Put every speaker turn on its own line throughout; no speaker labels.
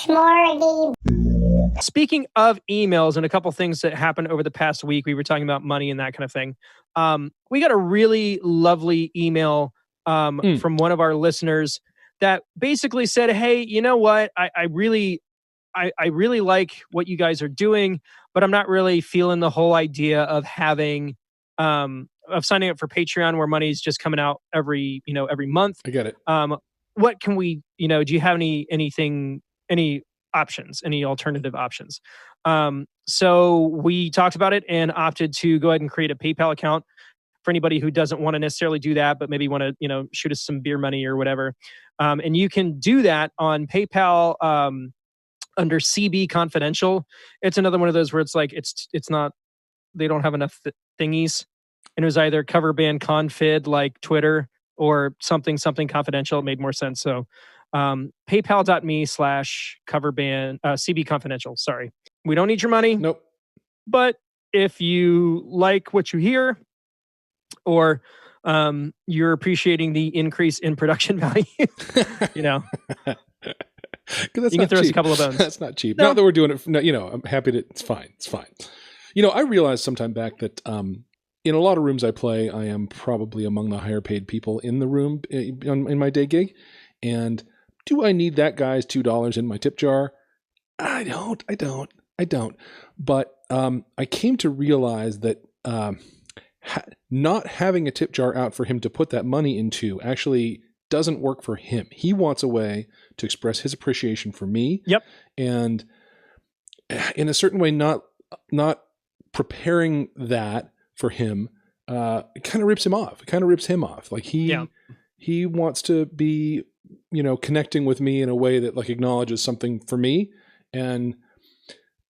Smorgy.
Speaking of emails and a couple things that happened over the past week, we were talking about money and that kind of thing. We got a really lovely email from one of our listeners that basically said, "Hey, you know what? I really like what you guys are doing, but I'm not really feeling the whole idea of having of signing up for Patreon where money's just coming out every month.
I get it.
What can we, do you have any options, any alternative options?" So we talked about it and opted to go ahead and create a PayPal account for anybody who doesn't want to necessarily do that, but maybe want to, shoot us some beer money or whatever. And you can do that on PayPal under CB Confidential. It's another one of those where it's like, it's not, they don't have enough thingies. And it was either cover band confid like Twitter or something confidential. It made more sense. So paypal.me/coverband CB Confidential. Sorry. We don't need your money.
Nope.
But if you like what you hear, or you're appreciating the increase in production value, you can throw us a couple of bones.
That's not cheap. No. Not that we're doing it. I'm happy to. It's fine. It's fine. I realized sometime back that in a lot of rooms I play, I am probably among the higher paid people in the room in my day gig. And do I need that guy's $2 in my tip jar? I don't. But I came to realize that not having a tip jar out for him to put that money into actually doesn't work for him. He wants a way to express his appreciation for me.
Yep.
And in a certain way, not preparing that for him, it kind of rips him off. It kind of rips him off. Like he wants to be, connecting with me in a way that like acknowledges something for me. And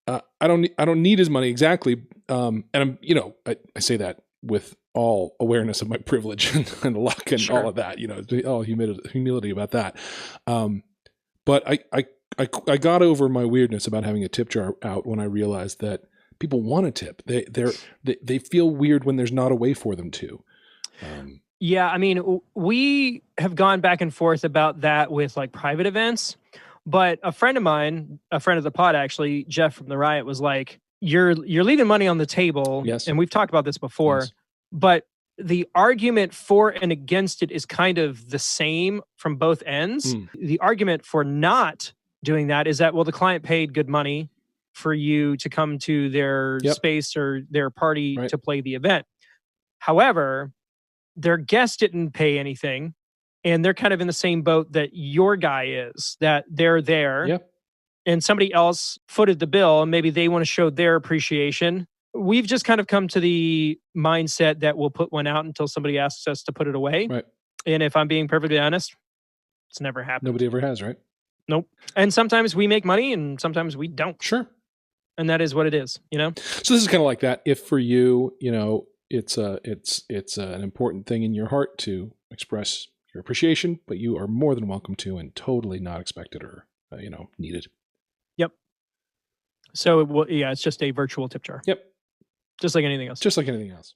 I don't need his money exactly. And I'm, I say that with all awareness of my privilege and luck and all of that, all humility about that. But I got over my weirdness about having a tip jar out when I realized that people want a tip. They feel weird when there's not a way for them to.
Yeah, I mean, we have gone back and forth about that with like private events. But a friend of mine, a friend of the pod actually, Jeff from the Riot, was like, "You're leaving money on the table."
Yes.
And we've talked about this before. Yes. But the argument for and against it is kind of the same from both ends. The argument for not doing that is that, well, the client paid good money for you to come to their space or their party to play the event. However, their guest didn't pay anything. And they're kind of in the same boat that your guy is, that they're there and somebody else footed the bill and maybe they want to show their appreciation. We've just kind of come to the mindset that we'll put one out until somebody asks us to put it away.
Right.
And if I'm being perfectly honest, it's never happened.
Nobody ever has, right?
Nope. And sometimes we make money and sometimes we don't.
Sure.
And that is what it is,
So this is kind of like that. If for you, it's an important thing in your heart to express your appreciation, but you are more than welcome to and totally not expected or, needed.
Yep. So, it's just a virtual tip jar.
Yep.
Just like anything else.
Just like anything else.